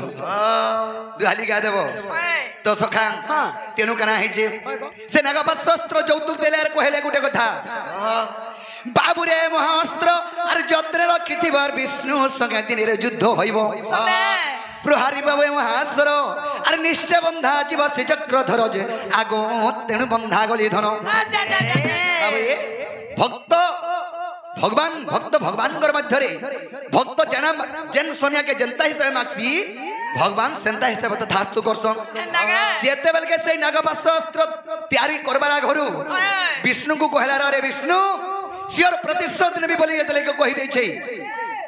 দুহালি গা দেব তো সখা তেনু কেনা হইছে সে নাগপাশস্ত্র যৌতুক দেলে আর কহেলে গুটে কথা বাবুরে মহাস্ত্র আর যত্রে রক্ষিথিবার বিষ্ণু সঙ্গে দিনের যুদ্ধ হইব প্রহারী বাবু মহাস্ত্র আর নিশ্চয় বন্ধা জীব সে চক্রধর যে আগ তেণু বন্ধা গলি ধন ভক্ত ভগবান ভক্ত ভগবানଙ୍କର ମଧ୍ୟରେ ଭକ୍ତ ଯେନ୍ ସମୟକେ ଯେନ୍ତା ହିସାବେ ମାଗସି ଭଗବାନ ସେନ୍ତା ହିସାବେ ତଥାସ୍ତୁ କରସନ୍ ଯେତେବେଳକେ ସେଇ ନାଗପାଶ ଅସ୍ତ୍ର ତିଆରି କରବାର ଘରୁ ବିଷ୍ଣୁଙ୍କୁ କହିଲା ରେ ବିଷ୍ଣୁ ସିଓର ପ୍ରତିଶୋଧ ନେବି ବୋଲି ଯେତେବେଳେ କହିଦେଇছে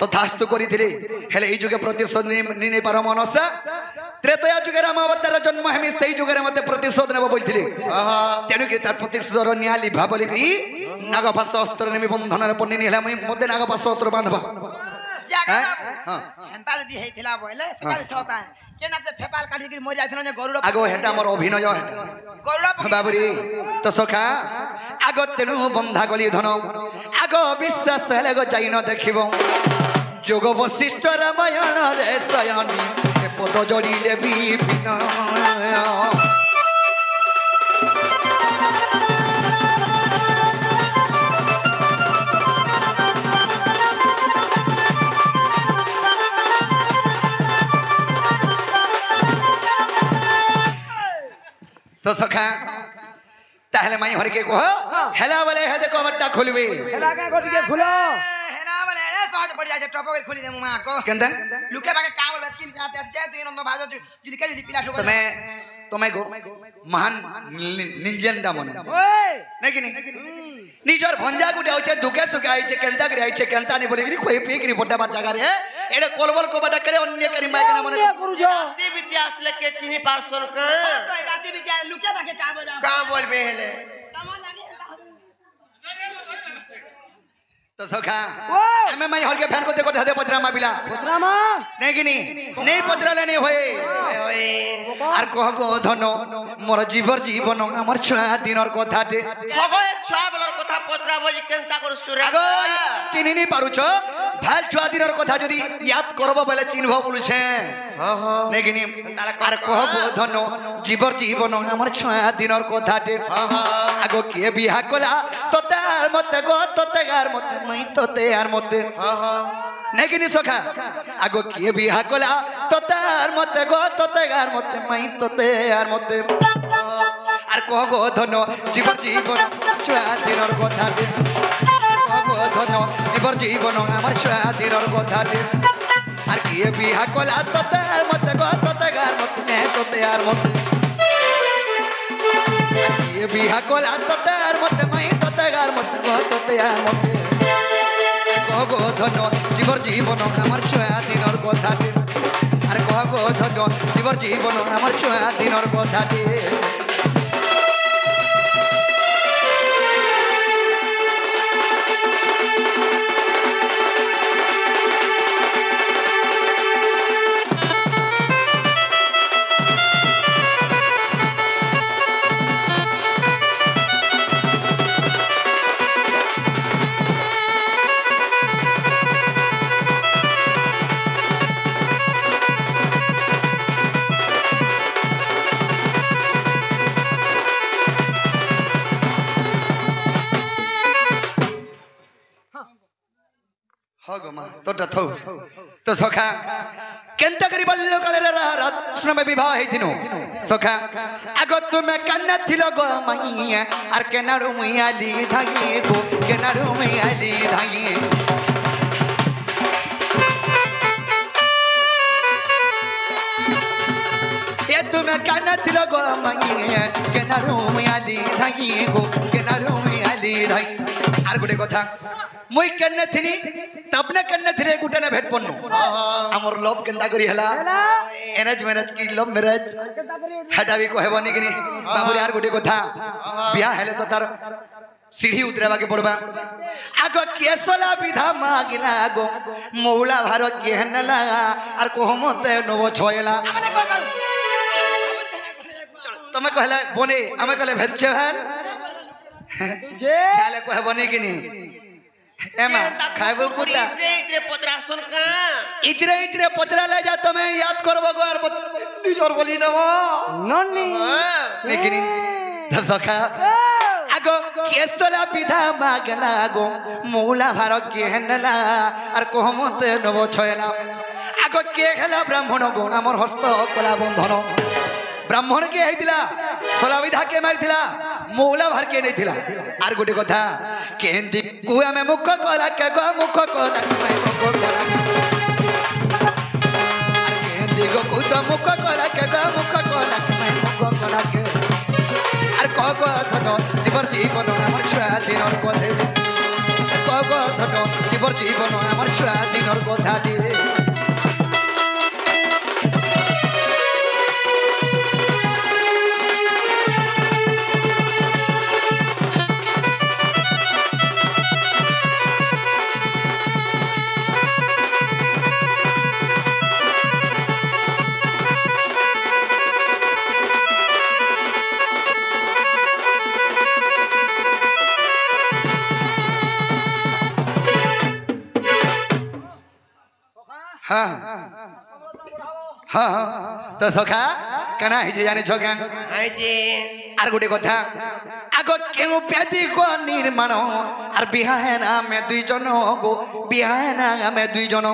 ତଥାସ୍ତୁ କରିଥିଲେ ହେଲେ ଏଇ ଯୁଗେ ପ୍ରତିଶୋଧ ନେଇ ପାର ମନସା ତ୍ରେତୟା ଯୁଗେ ରାମ ଅବତାର ଜନ୍ମ ହେମି ସେଇ ଯୁଗରେ ମତେ ପ୍ରତିଶୋଧ ନେବ ବୋଲିଥିଲେ ତେଣୁକରି ତାର ପ୍ରତିଶୋଧର ନିଆଁ ଲିଭା ବୋଲିକି ନାଗପାଶ ଅସ୍ତ୍ର ନେମି ବନ୍ଧନରେ ପନ୍ନିନି ହେଲା ମତେ ନାଗପାଶ ଅସ୍ତ୍ର ବାନ୍ଧବା ହେନ୍ତା ଯଦି ହେଇଥିଲା ବୋଇଲେ ସେଟା ବି ସତା କେନା ଯେ ଫେପାଲ କାଢିକି ମରି ଯାଇଥିଲା ଯେ ଗରୁଡ ଆଗ ହେଟା ଆମର ଅଭିନୟ ହେଟା ଗରୁଡ ବାବୁରି ତ ସଖା ଆଗ ତେଣୁ ବନ୍ଧା ଗଲି ଧନ ଆଗ ବିଶ୍ୱାସ ହେଲେ ଗো ଯାଇ ନ ଦେଖିବ ଯୋଗ ବଶିଷ୍ଠ ରାମାୟଣରେ ଶୟନି ପଦ ଯୋଡ଼ିଲେ ବିପିନ तो सखा ताहले माई हर के कह हेला वाले हे देखो बट्टा खोलबे हेला का गोटी के खुलो हेला वाले ए सहज पड़ जाय टपक खोली दे मुमा को केंदा लुके बाके का बोल किन साथ आस जाय तू नंद भाजो जिनके जिन पिला ठोक तुम्हें गो महान निंजन मन ओए नहीं कि नहीं निजर भंजा गुटे होचे दुखे सुखे आइचे केंता करे आइचे केंता नहीं बोले कि कोई पी की बड्डा बार जगह रे एडे कोलबल को बड्डा करे अन्य करी माय के मन गुरु जो राती विद्या असले के चिनी पार्सल का तो राती भी क्या लुके बाके का बोलबे हेले कमल लागे तो सखा हमें माई हर के फैन को देखो धदे पचरामा बिला पचरामा नहीं कि नहीं पचराले नहीं होए आर कह गो धन मोर जीवर जीवन हमर छुआ दिनर कथाटे भगो ए छुआ बलर कथा पचरा बजी केनता कर सुरे आगो चिनी नहीं पारुछ भाल छुआ दिनर कथा जदी याद करबो बेले चिन्हबो बोलुछे नहीं कि आर कह गो धन जीवर जीवन हमर छुआ दिनर कथाटे आगो के बिहा कला तो तार मते गो तो तेगार मते मई तो तेयार मते नहीं कि सखा आगो किए बिहा कला तो तार मते गो तो तेगार मते मई तो तेयार मते आर कह गो धन जीवर जीवन छुआ दिनर कथाटे कह गो धन जीवर जीवन हमर छुआ दिनर कथाटे आर किए बिहा कला तो तार मते गो तो तेगार मते मई तो तेयार मते किए बिहा कला तो तार मते मई तो तेगार मते गो तो तेयार मते कह गो धन जीवर जीवन আমার ছয়া দিনর কথাটি আর কহ গো ধন জীবর জীবন আমার ছয়া দিনর কথাটি तो सखा केंता करी बल्लो काले रत्न में विवाह हेतिनो सखा आगो तुमे कन्ना थिलो गो माईया आर केनाडू मुयाली धागी गो केनाडू मुयाली धागी ये तुमे कन्ना थिलो गो माईया केनाडू मुयाली धागी गो केनाडू मुयाली धागी आर गुटे कथा मुई कन्ने थिनी तबने कन्ने थिरे गुटे ने भेट पन्नु हमर लव केंदा करी हला एरेंज मैरिज की लव मैरिज हटा भी कहबनी कि बाबू यार गुटे कथा बियाह हेले तो तार सीढ़ी उतरेबा के पड़बा आगो केसला विधा मागिला गो मौला भार केहनला आर कोहमते नव छयला तमे कहला बने हमें कहले भेज छल जे छाले कहबनी कि एमा खाइबो कुत्ता इतरे पत्रासन का इचरे पचरा ले जा तमे याद करबो गो और निजोर बोली नबो नन्नी लेकिन दसखा आगो केसला विधा मागला गो मूला भार केहनला और कोहमते नबो छयला आगो के हेला ब्राह्मण गो हमर हस्त कला बंधन ब्राह्मण के हेतिला सोला विधा के मारिथिला मूला भार के नहीं थिला आर गोटे कथा केंदी कुआ में मुख कला के गो मुख कला के मुख कला केंदी गो कुदा मुख कला के गो मुख कला के मुख कला के आर कह धन जीवर जीवन हमर छुआ दिनर कथे कह धन जीवर जीवन हमर छुआ दिनर कथाटी हाँ हाँ तो सखा कना ही जाने छगा आई जी आर गोटे कथा आगो केउ प्यादी को निर्माण आर बिहाना में दुई जन गो बिहाना में दुई जन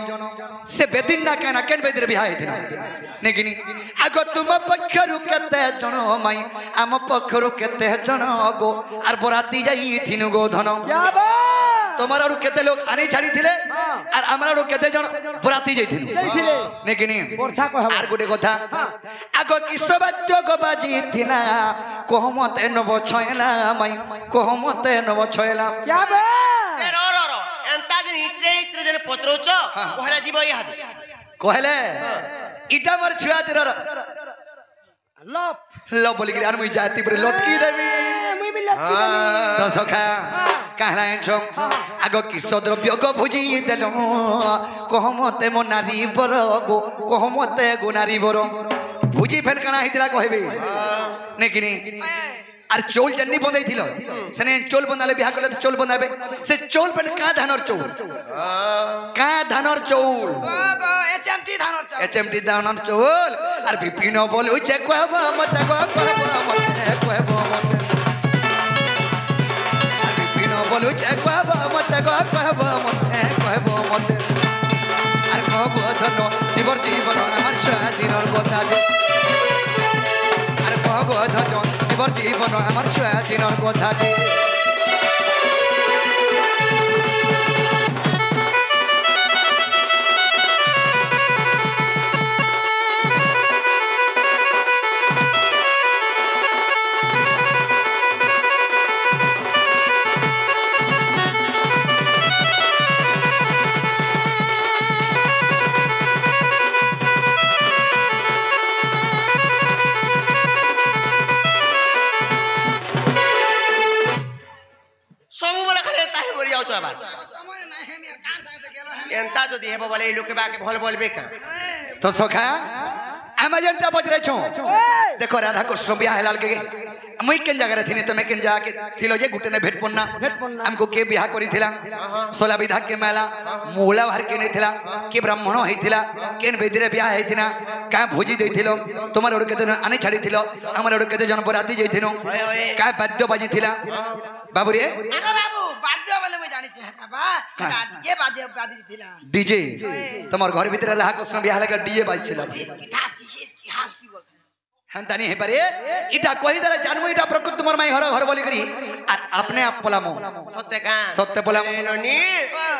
से बेदिन ना केना केन बेदिर बिहा हेतिना नेकिनी आगो तुम पक्षरु केते जन माई आम पक्षरु केते जन गो आर बराती जाई थिनु गो धन তোমার আরো কেতে লোক আনি ছাড়ি থিলে আর আমার আরো কেতে জন বরাতি যাইथिनु নেকিনি আর গোটে কথা আগো কিসবাদ্য গবাজি থিলা কোহমতে নব ছয়লা মাই কোহমতে নব ছয়লা ए रो एंता दिन इतरे दिन पत्रोच कहला जीव याद कहले इटा मोर छुआ तेर लप लो बोली कि मुई जाति पर लटकी देबी मुई भी लटकी देबी तो सखा कहला एछो आगो किस द्रव्य गो भुजी देलो कोहमते मो नारी बर गो कोहमते गो नारी बर भुजी फेन कना हितला कहबे नेकिनी আর চোল জন্নি বন্ধাই ছিল সেনে চোল বন্ধালে বিয়া করলে তো চোল বন্ধাবে সে চোল পেন কা ধানর চোল কা ধানর চোল গো এচএমটি ধানর চোল এচএমটি ধানর চোল আর বিপিন বল উচে কহবা মতে কহবা মতে কহবা মতে আর বিপিন বল উচে কহবা মতে কহবা মতে কহবা মতে আর কহব ধন জীবর জীবন আমার স্বাধীনর কথা আর কহব ধন জীবর জীবন আমার স্বাধীনর কথা ସବୁବେଳେ ଖାଲି ଏନ୍ତା ହିଁ ମରି ଯାଉଛ ଆবার ତମରେ ନାହିଁ ହେମି আর কার সাথে গেল হেমি ଏନ୍ତା ଯଦି ହେବ ବୋଲେ এই লোকে ବାକେ ଭଲ ବୋଲବେ କା तो सखा अमेजनटा बजरे छो देखो राधा कृष्ण बियाह लाल के मुई केन जगह रे थिनी तो मैं केन जा के थिलो जे गुटे ने भेट पन्ना हमको के बियाह करी थिला सोला विधा के मेला मूला भर के नहीं थिला के ब्राह्मण होई थिला केन बेदिरे बियाह होई थिना का भोजी देई थिलो तुम्हार ओड के आनी छाड़ी थिलो हमर ओड के जन बराती जई थिनो का वाद्य बाजी थिला बाबू रे আরে বাবু বাদ্য বলে মই জানি হেটা বা ये बाद्य बाजी थिला डीजे तुम्हार घर भीतर राधा कृष्ण बियाह लगा डीजे बाजছিলা इसकी ठास की इसकी हास की बोलते हंतानी हे पारे इटा कहि दरे जानमु इटा प्रकृति तुमर माई घर घर बोली करी আর আপনি আপ পলামো সত্য কা সত্য পলামো ননি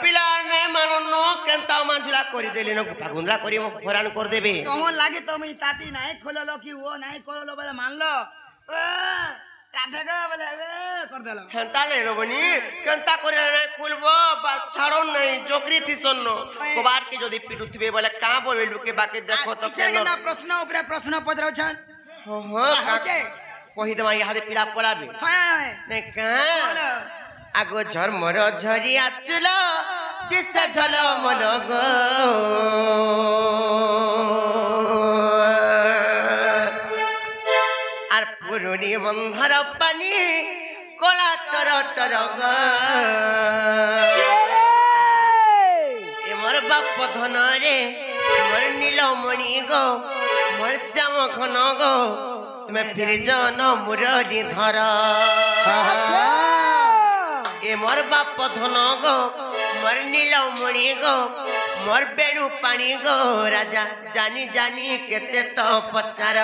পিলা নে মাননো কেনতা মানজুলা করি দেলি ন গুপাগুন্দলা করি ফরান কর দেবে তোমার লাগে তুমি তাটি নাই খোললো কি ও নাই করলো বলে মানলো রাধে গো বলে কর দেলো হেনতা লে রবনি কেনতা করে নাই খুলবো বা ছাড়ো নাই জকরি তিসন্ন কবার কি যদি পিটুতিবে বলে কা বলবে লোকে বাকে দেখো তো কেন না প্রশ্ন উপরে প্রশ্ন পচারছন হ্যাঁ কহি দেমা ইহাদে পিলা পলাবে হ্যাঁ নে কা আগো ঝরমর ঝরি আচুল দিশে ঝল মল গো আর পুরনি বন্ধর পানি কলা তর তর গো বাপ ধন রে মোর নীলমণি গো মোর শ্যাম ঘন গো তুমি ফির জন মুরলি ধর এ মোর বাপ ধন গো মোর নীলমণি গো মোর বেণু পানি গো রাজা জানি জানি কেতে তো পচার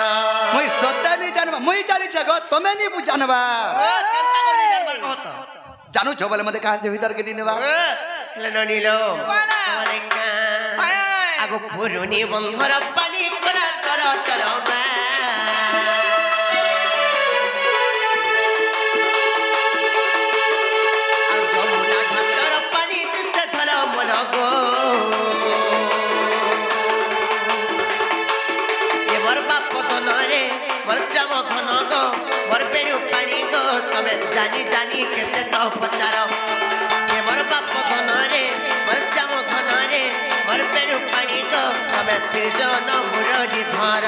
মুই সত্যি নি জানবা মুই জানিছ গো তুমি নি জানবা কেনতা করে জানবার কহত জানুছ বলে মতে কার ভিতর কে নিবা হেলে ননিল আমারে কা আগো পুরুনি বন্ধর পানি করা কর কর মা আর যমুনা ঘাটর পানি দিতে ধর মন গো এবার বাপ ধনরে মোর শ্যাম ঘন গো মোর বেণু পানি গো তবে জানি জানি কেতে তো পচার এবার বাপ ধনরে মোর শ্যাম ঘনরে মোর বেণু পানি গো তবে ফির জন মুরলি ধর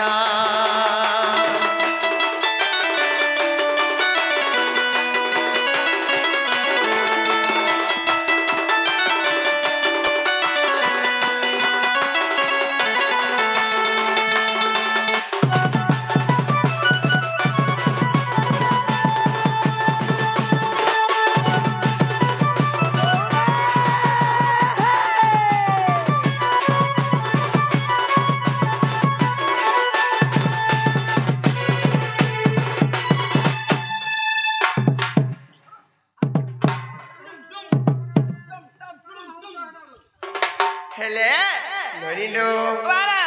হেলে নরিলো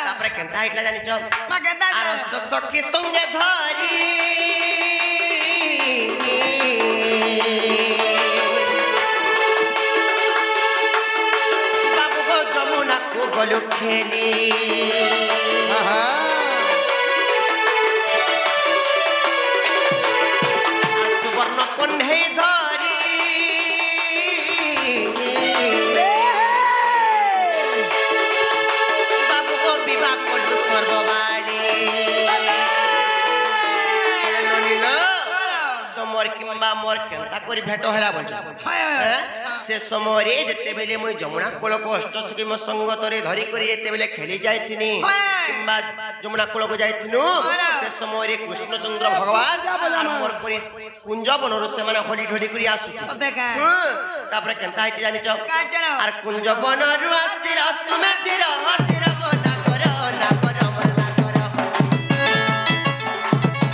তারপরে কেনতা হইতলা জানিছ মা কেনতা আর অষ্ট সখী সঙ্গে ধরি বাবু গো যমুনা কো গলু খেলি আর সুবর্ণ কণ্ঠে ধরি বাবু গো বিবাহ করলু সর্ববাণী ননিল তোমার কিংবা মোর কেনতা করে ভেট হেলা বলছ সে সময় যেতেবেলে মুই যমুনা কূলক অষ্টসখী মো সঙ্গতরে ধরি করে যেতেবেলে খেলি যাইতিনি কিংবা যমুনা কূলক যাইতিনু সে সময় কৃষ্ণচন্দ্র ভগবান আর মোর করে কুঞ্জ বনরু সেমানে হলি ঢলি করে আসু তারপরে কেনতা হইতে জানিছ আর কুঞ্জ বনরু আসিল তুমি ধীর ধীর গো না করো না করো মোর না করো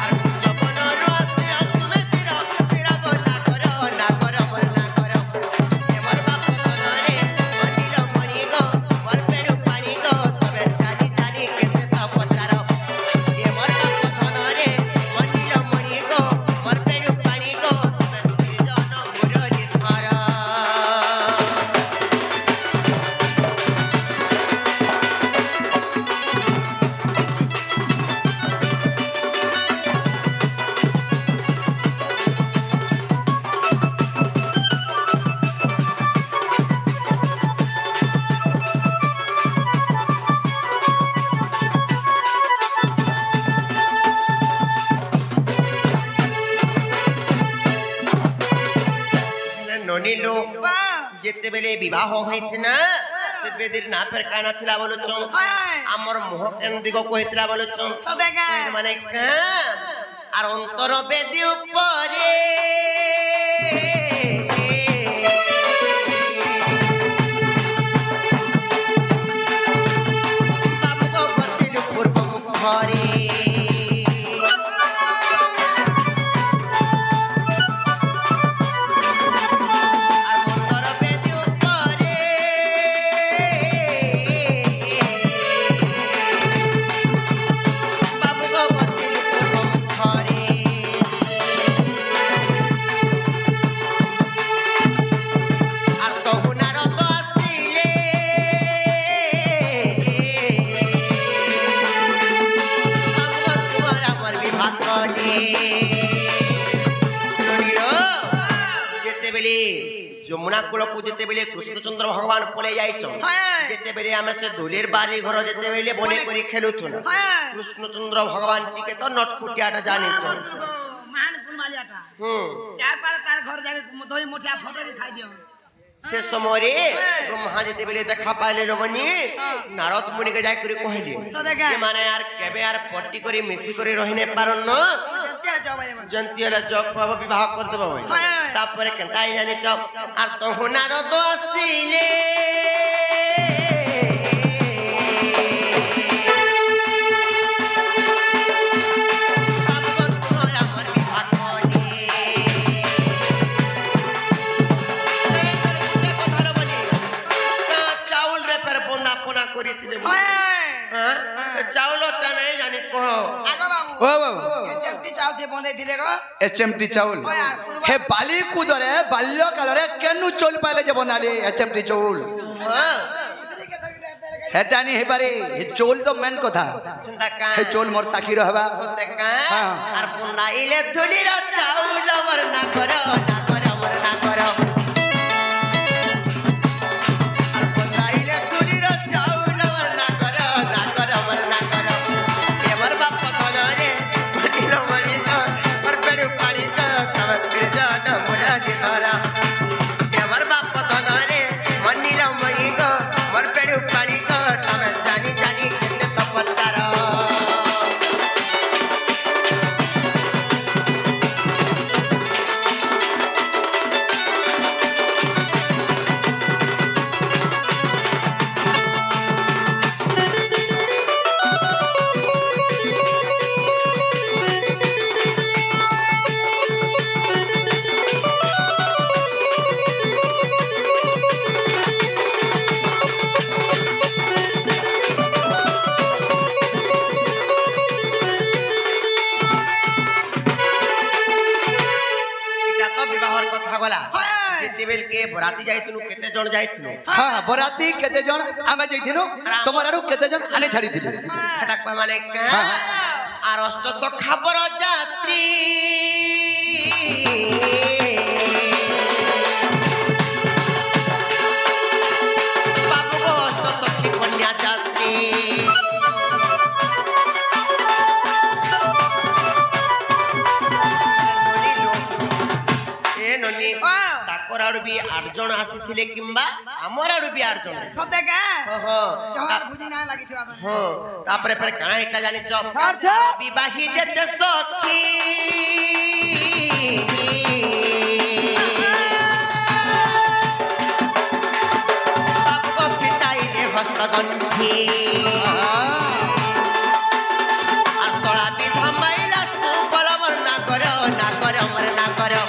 আর কুঞ্জ বনরু আসিল তুমি ধীর ধীর গো না করো না করো মোর না করো এমর বাপ ধনরে মনিল মণি গো মোর বেণু পানি গো তবে জানি জানি কেতে তা পচার এমর বাপ ধনরে মনিল মণি গো মোর বেণু পানি গো তবে জন মুরলি ধর ননিলো যেতেবেলে বিবাহ হইতে না সে বেদির না ফের কানা ଥିଲା বলুছ আমার মুহ কেন দিগ কইতলা বলুছ মানে আর অন্তর বেদি উপরে বাবু গো বসিল পূর্ব মুখরে আর অন্তর বেদি উপরে বাবু গো বসিল পূর্ব মুখরে আর তহুনার তো আসিলে বাবু গো তোমার আমার বিভাগ কলে যেতেবেলে যমুনা কূলকু যেতেবেলে কৃষ্ণচন্দ্র ভগবান পলে যাইছ যেতেবেলে আমি সে দোলের বাড়ি ঘর যেতেবেলে বনে করে খেলুথু না কৃষ্ণচন্দ্র ভগবান টিকে তো নটকুটিয়াটা জানিছ মান কুলমালিয়াটা হুম চার পারে তার ঘর যাকে দই মুঠিয়া ফটো খাই দিও से समय ब्रह्मा जेते बेले देखा पाइले लोगनी नारद मुनि के जाय करी कहली के माने यार केबे यार पट्टी करी मिसी करी रहिने पारन न जंतियाला जग को विवाह कर देबो भाई तापर केनता जानि तो आर तो नारद आसीले चाउलटा नहीं जानी कहो आगो बाबू ओ बाबू एचएमटी चाउल थे बंदे थिले गो एचएमटी चाउल हे बाली कुदरे बाल्य कालरे केनु चौल पाइले जे बनाली एचएमटी चाउल हां हेटा नहीं हे पारे हे चौल तो मेन कथा हिंदा का हे चौल मोर साखी रहबा सोते का आर बुंदा इले धुली रा चाउल वरना करो ना करो वरना करो आर बुंदा इले धुली रा चाउल वरना करो ना करो वरना करो एमर बाप पथना रे मटिलो मणि तो पर पेड़ पानी तो तब फिर जाना मुरा जी धरा एमर बाप पथना रे मनिलो मणि को पर पेड़ पानी को तब जानी जानी केते तपचारा बेल के बराती जाइतनु केते जण जाइतनु हां बराती केते जण आमे जाइथिनु तमर आडू केते जण आने छाडी दिलु हटाक माने का आर अष्ट सखा बर यात्री बाबू को अष्ट सखी कन्या यात्री ननी ताकर आडू भी 8 जण आसीथिले किंबा हमर आडू भी 8 जण सते का हो जहर बुझी ना लागि थिबा हो तापरे पर कणा एकला जानि चप विवाही जते सखी बाप को पिटाइले हस्तगंठी आर सोला विधा महिला सुबल वरना करो ना करो वरना करो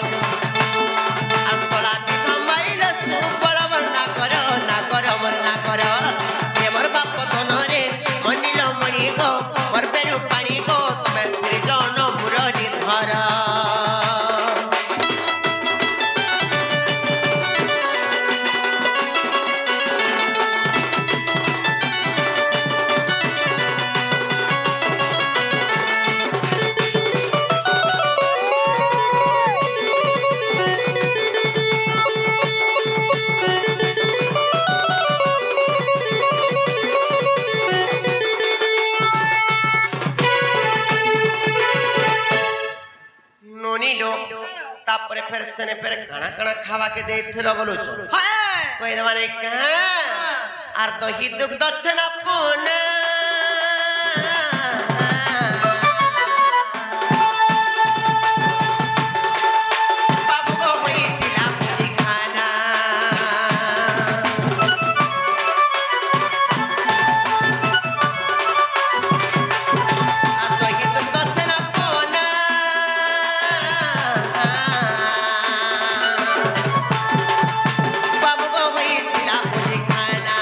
तापरे फिर सने फिर कणा कणा खावा के देथिलो बोलु छ कोइ माने का आर दही दुख दक्षिणा पुना बाबू को होई दिला पुदी खाना आर दही दुख दक्षिणा पुना बाबू को होई दिला पुदी खाना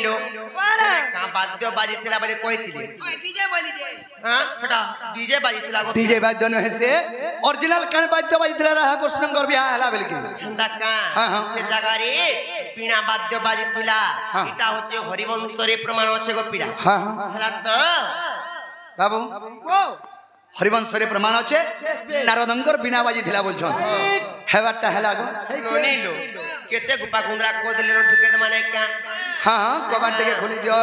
ননিলো বালা কা বাদ্য বাজিଥିଲା বলে কইଥିଲି ওই ডিজে বলি যে হ্যাঁ হেটা ডিজে বাজিଥିଲା গো ডিজে বাদ্য নহে সে অরিজিনাল কান বাদ্য বাজিଥିଲା রাহা কৃষ্ণঙ্কর বিয়া হেলা বেলকি হেন্দা কা হ্যাঁ, হ্যাঁ। সে জায়গারে পিনা বাদ্য বাজিଥିଲା হ্যাঁ। এটা হচ্ছে হরিবংশরে প্রমাণ আছে গো পিলা হ্যাঁ হ্যাঁ হেলা তো বাবু ও হরিবংশরে প্রমাণ আছে নারদঙ্কর বিনা বাজিଥିଲା বলছন হেবারটা হেলা গো ননিলো কেতে গুপা গুন্দরা কর দেলে ঢুকে দে মানে কা হ্যাঁ হ্যাঁ কবাট থেকে খুলি দিও